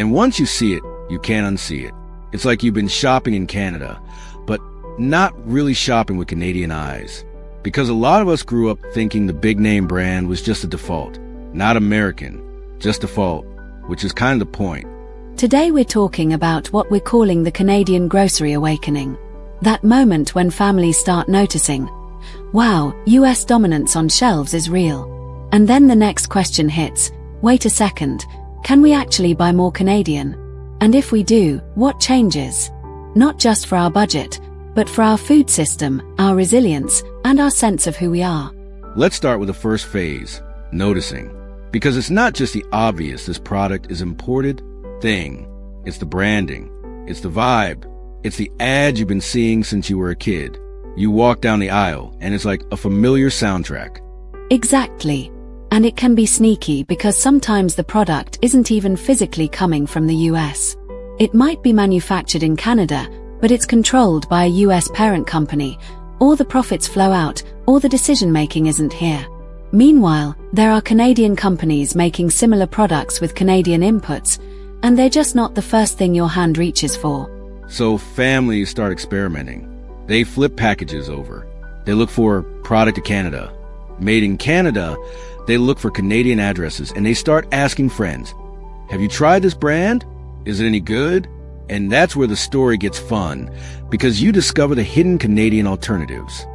And once you see it, you can't unsee it. It's like you've been shopping in Canada, but not really shopping with Canadian eyes. Because a lot of us grew up thinking the big name brand was just a default, not American, just default, which is kind of the point. Today we're talking about what we're calling the Canadian grocery awakening. That moment when families start noticing, wow, US dominance on shelves is real. And then the next question hits, wait a second, can we actually buy more Canadian? And if we do, what changes? Not just for our budget, but for our food system, our resilience, and our sense of who we are. Let's start with the first phase, noticing. Because it's not just the obvious this product is imported thing. It's the branding. It's the vibe. It's the ads you've been seeing since you were a kid. You walk down the aisle, and it's like a familiar soundtrack. Exactly. And it can be sneaky because sometimes the product isn't even physically coming from the US. It might be manufactured in Canada, but it's controlled by a US parent company, or the profits flow out, or the decision-making isn't here. Meanwhile, there are Canadian companies making similar products with Canadian inputs, and they're just not the first thing your hand reaches for. So families start experimenting. They flip packages over. They look for product to Canada. Made in Canada, they look for Canadian addresses, and they start asking friends, have you tried this brand? Is it any good? And that's where the story gets fun, because you discover the hidden Canadian alternatives.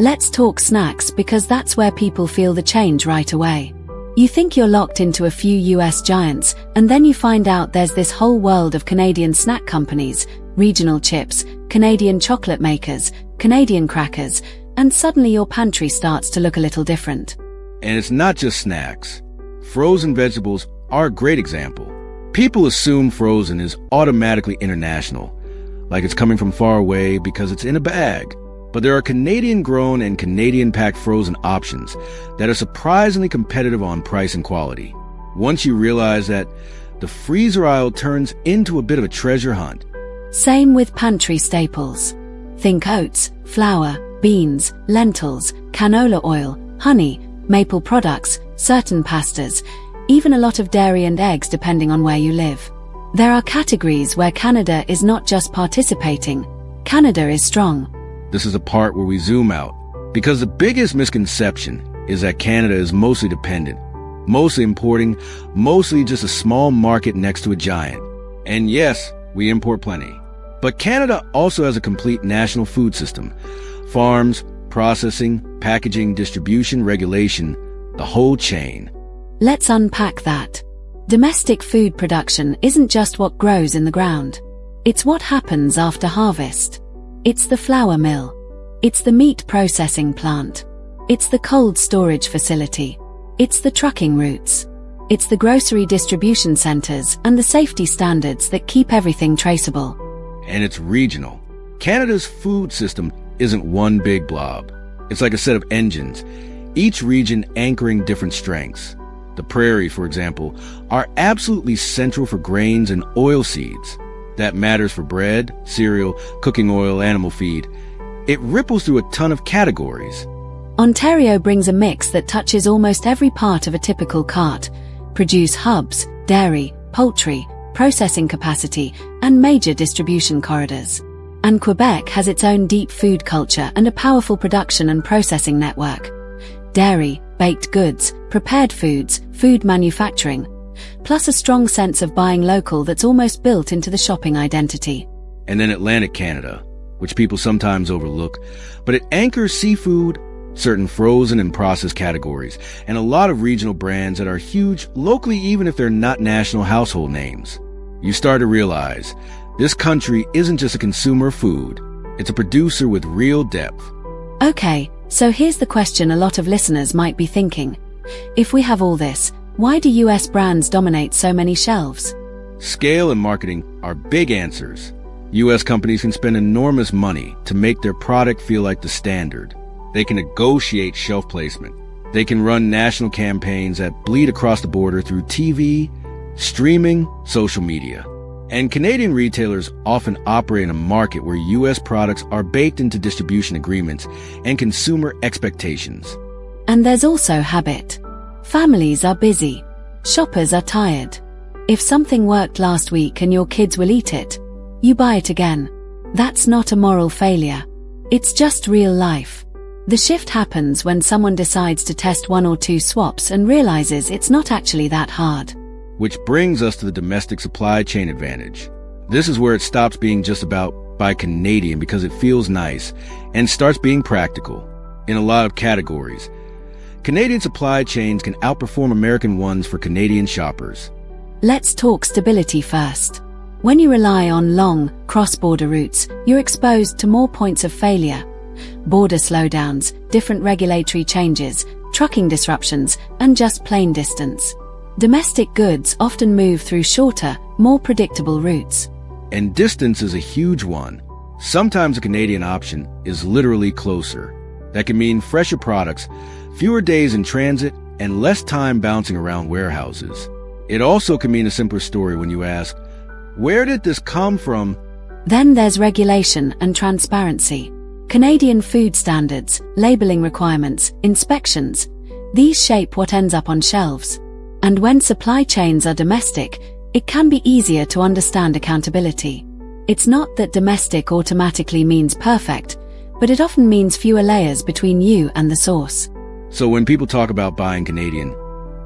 Let's talk snacks because that's where people feel the change right away. You think you're locked into a few US giants, and then you find out there's this whole world of Canadian snack companies, regional chips, Canadian chocolate makers, Canadian crackers, and suddenly your pantry starts to look a little different. And it's not just snacks. Frozen vegetables are a great example. People assume frozen is automatically international, like it's coming from far away because it's in a bag. But there are Canadian-grown and Canadian-packed frozen options that are surprisingly competitive on price and quality. Once you realize that, the freezer aisle turns into a bit of a treasure hunt. Same with pantry staples. Think oats, flour, beans, lentils, canola oil, honey, maple products, certain pastas, even a lot of dairy and eggs depending on where you live. There are categories where Canada is not just participating, Canada is strong. This is the part where we zoom out, because the biggest misconception is that Canada is mostly dependent, mostly importing, mostly just a small market next to a giant. And yes, we import plenty. But Canada also has a complete national food system. Farms, processing, packaging, distribution, regulation, the whole chain. Let's unpack that. Domestic food production isn't just what grows in the ground. It's what happens after harvest. It's the flour mill. It's the meat processing plant. It's the cold storage facility. It's the trucking routes. It's the grocery distribution centers and the safety standards that keep everything traceable. And it's regional. Canada's food system isn't one big blob. It's like a set of engines, each region anchoring different strengths. The Prairies, for example, are absolutely central for grains and oilseeds. That matters for bread, cereal, cooking oil, animal feed. It ripples through a ton of categories. Ontario brings a mix that touches almost every part of a typical cart. Produce hubs, dairy, poultry, processing capacity, and major distribution corridors. And Quebec has its own deep food culture and a powerful production and processing network. Dairy, baked goods, prepared foods, food manufacturing, plus a strong sense of buying local that's almost built into the shopping identity. And then Atlantic Canada, which people sometimes overlook, but it anchors seafood, certain frozen and processed categories, and a lot of regional brands that are huge locally even if they're not national household names. You start to realize this country isn't just a consumer of food, it's a producer with real depth. Okay, so here's the question a lot of listeners might be thinking. If we have all this, why do US brands dominate so many shelves? Scale and marketing are big answers. US companies can spend enormous money to make their product feel like the standard. They can negotiate shelf placement. They can run national campaigns that bleed across the border through TV, streaming, social media. And Canadian retailers often operate in a market where US products are baked into distribution agreements and consumer expectations. And there's also habit. Families are busy. Shoppers are tired. If something worked last week and your kids will eat it, you buy it again. That's not a moral failure. It's just real life. The shift happens when someone decides to test one or two swaps and realizes it's not actually that hard. Which brings us to the domestic supply chain advantage. This is where it stops being just about buy Canadian because it feels nice and starts being practical. In a lot of categories, Canadian supply chains can outperform American ones for Canadian shoppers. Let's talk stability first. When you rely on long, cross-border routes, you're exposed to more points of failure. Border slowdowns, different regulatory changes, trucking disruptions, and just plain distance. Domestic goods often move through shorter, more predictable routes. And distance is a huge one. Sometimes a Canadian option is literally closer. That can mean fresher products, fewer days in transit, and less time bouncing around warehouses. It also can mean a simpler story when you ask, where did this come from? Then there's regulation and transparency. Canadian food standards, labeling requirements, inspections. These shape what ends up on shelves. And when supply chains are domestic, it can be easier to understand accountability. It's not that domestic automatically means perfect, but it often means fewer layers between you and the source. So when people talk about buying Canadian,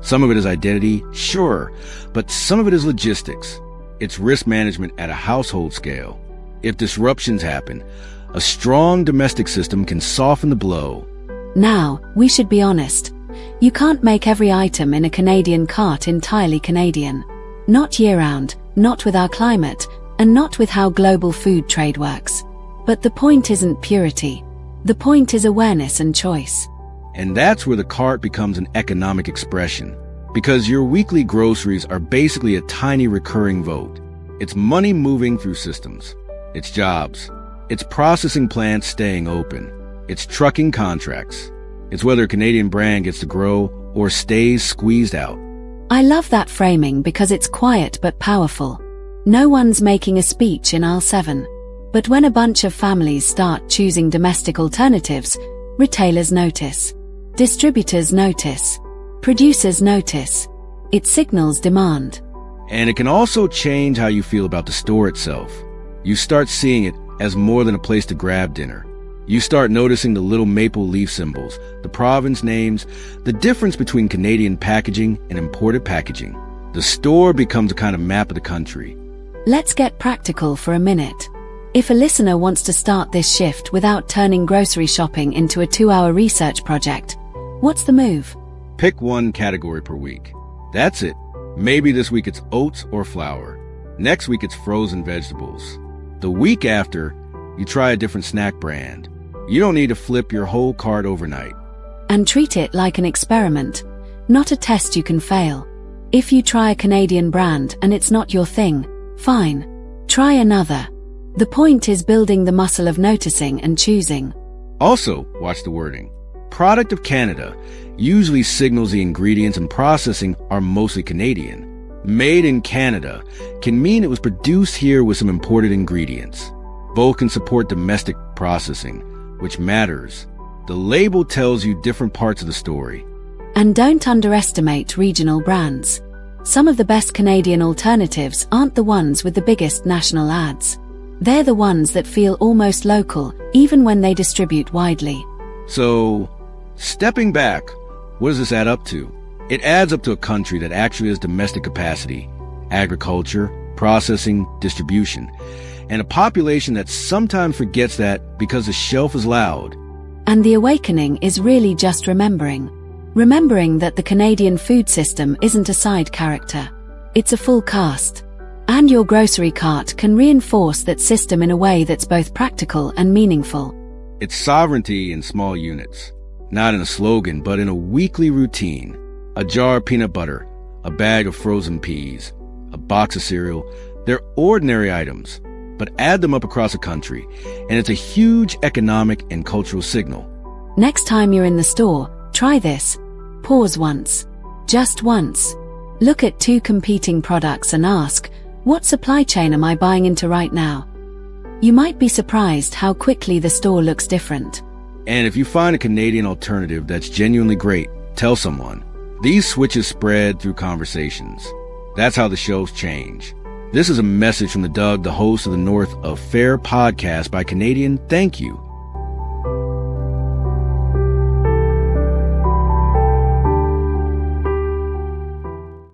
some of it is identity, sure, but some of it is logistics. It's risk management at a household scale. If disruptions happen, a strong domestic system can soften the blow. Now, we should be honest. You can't make every item in a Canadian cart entirely Canadian. Not year-round, not with our climate, and not with how global food trade works. But the point isn't purity. The point is awareness and choice. And that's where the cart becomes an economic expression. Because your weekly groceries are basically a tiny recurring vote. It's money moving through systems. It's jobs. It's processing plants staying open. It's trucking contracts. It's whether a Canadian brand gets to grow or stays squeezed out. I love that framing because it's quiet but powerful. No one's making a speech in aisle 7. But when a bunch of families start choosing domestic alternatives, retailers notice. Distributors notice. Producers notice. It signals demand. And it can also change how you feel about the store itself. You start seeing it as more than a place to grab dinner. You start noticing the little maple leaf symbols, the province names, the difference between Canadian packaging and imported packaging. The store becomes a kind of map of the country. Let's get practical for a minute. If a listener wants to start this shift without turning grocery shopping into a 2-hour research project, what's the move? Pick one category per week. That's it. Maybe this week it's oats or flour. Next week it's frozen vegetables. The week after, you try a different snack brand. You don't need to flip your whole cart overnight. And treat it like an experiment, not a test you can fail. If you try a Canadian brand and it's not your thing, fine. Try another. The point is building the muscle of noticing and choosing. Also, watch the wording. Product of Canada usually signals the ingredients and processing are mostly Canadian. Made in Canada can mean it was produced here with some imported ingredients. Both can support domestic processing, which matters. The label tells you different parts of the story. And don't underestimate regional brands. Some of the best Canadian alternatives aren't the ones with the biggest national ads. They're the ones that feel almost local, even when they distribute widely. So, stepping back, what does this add up to? It adds up to a country that actually has domestic capacity, agriculture, processing, distribution, and a population that sometimes forgets that because the shelf is loud. And the awakening is really just remembering. Remembering that the Canadian food system isn't a side character. It's a full cast. And your grocery cart can reinforce that system in a way that's both practical and meaningful. It's sovereignty in small units. Not in a slogan, but in a weekly routine. A jar of peanut butter, a bag of frozen peas, a box of cereal. They're ordinary items, but add them up across a country, and it's a huge economic and cultural signal. Next time you're in the store, try this. Pause once. Just once. Look at 2 competing products and ask, what supply chain am I buying into right now? You might be surprised how quickly the store looks different. And if you find a Canadian alternative that's genuinely great, tell someone. These switches spread through conversations. That's how the shows change. This is a message from the Doug, the host of the North of Fair podcast by Canadian. Thank you.